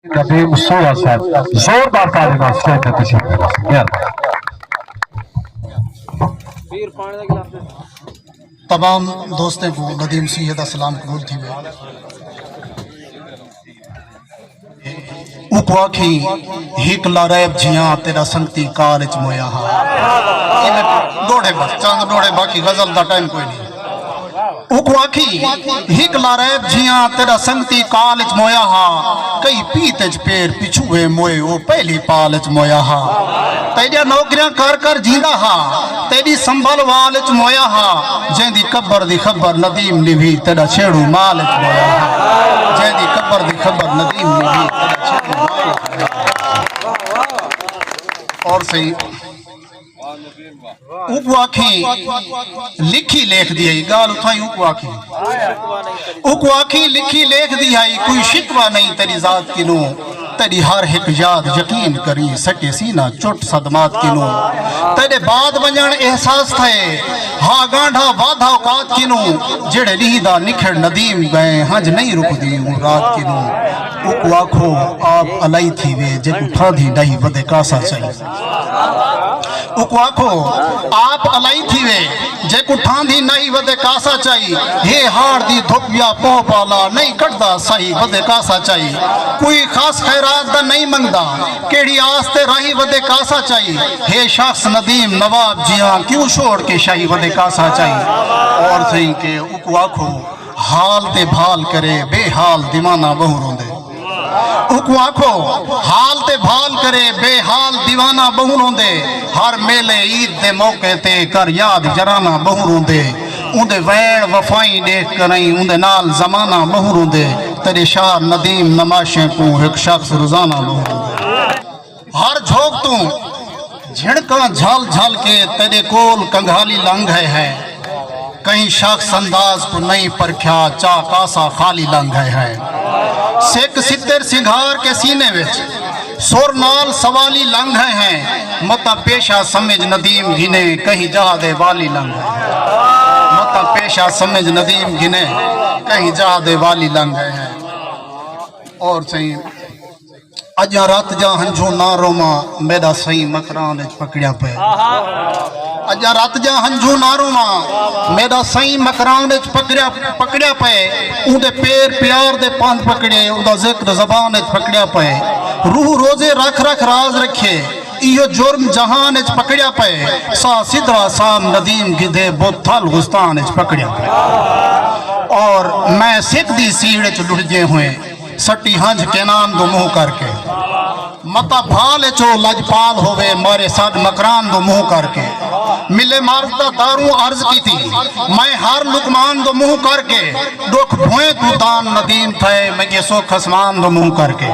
ندیم سویا صاحب زوردار تعلیمات اسٹیج پہ تشریف لے جائیں۔ تمام دوستیں کو ندیم سید السلام قبول تھی اوکو آکھی ہیک لاریب جیاں تیرا سنگتی کالج مویا ہاں دوڑے بس چاند دوڑے باقی غزل دا ٹائم کوئی نہیں اوکو آکھی ہیک لاریب جیاں تیرا سنگتی کالج مویا ہاں کئی پیتج پیر پچھوے موئے وہ پہلی پالج مویا ہاں تیریا نوکریاں کر جیندہ ہاں تیری سنبھل والج مویا ہاں جہن دی قبر دی خبر ندیم نبی تیرا چھیڑو مالج مویا ہاں جہن دی قبر دی خبر ندیم نبی تیرا چھیڑو مالج مویا ہاں اور صحیح اوکو آکھی لکھی لیکھ دیائی گال اتھائی اوکو آکھی لکھی لیکھ دیائی کوئی شکوہ نہیں تیری ذات کی نو تیری ہر ایک یاد یقین کری سکے سینہ چٹ صدمات کی نو تیرے بعد بنجن احساس تھے ہاں گانڈھا وعدہ اوقات کی نو جڑے لیدہ نکھڑ ندیم گئے ہنج نہیں رک دی ہوں رات کی نو اوکو آکھو آپ علائی تھی وے جے کو تھا دی نہیں ودے کاسا چاہیے اوکو آکھو آپ علائی تھی وے جے کو ٹھان دی نہیں ودے کاسا چاہیے یہ ہار دی دھپیا پو پالا نہیں کٹدا سائی ودے کاسا چاہیے کوئی خاص خیرات دا نہیں منگدا کیڑی آستے راہی ودے کاسا چاہیے ہے شخص ندیم نواب جیاں کیوں چھوڑ کے شاہی ودے کاسا چاہیے اور صحیح کہ اوکو آکھو حال تے بھال کرے بے حال دیوانہ بہو روندے اوکو آکھو حال تے بھال کرے بے حال دیوانہ بہو روندے ہر میلے عید دے موقع تے کر یاد جرانہ بہو روندے اندے ویڑ وفائیں دیکھ کریں اندے نال زمانہ بہو روندے تیرے شاہ ندیم نماشیں کو ایک شخص روزانہ بہو روندے ہر جھوک تو جھڑکاں جھال جھال کے تیرے کول کنگھالی لنگ ہے کہیں شخص انداز کو نہیں پرکھیا چاہ کاسا خالی لنگ ہے سیک ستر سنگھار کے سینے وچ سور نال سوالی لنگ ہیں متا پیشہ سمجھ ندیم گھنے کہیں جہاں دے والی لنگ ہے متا پیشہ سمجھ ندیم گھنے کہیں جہاں دے والی لنگ ہے اور صحیح اجا رات جا ہنجو نارو ماں میرا صحیح مکران پکڑیا پہ اجا رات جا ہنجو نارو ماں میرا صحیح مکران پکڑیا پہ اندے پیر پیار دے پاند پکڑے اندہ ذکر زبان پکڑیا پہ روح روزے رکھ راز رکھے ایو جرم جہان پکڑیا پہ سا صدرہ سام ندیم گدھے بہت تھال غستان پکڑیا پہ اور میں سکھ دی سیڑھ لڑجے ہوئے سٹی ہنج کے نام دو منہ کر کے متا بھال چو لجپال ہوئے مارے ساتھ مکران دو منہ کر کے ملے مارتا داروں عرض کی تھی میں ہر لکمان دو منہ کر کے دکھ بھوئیں تو دان ندیم تھے میں یہ سو خسمان دو منہ کر کے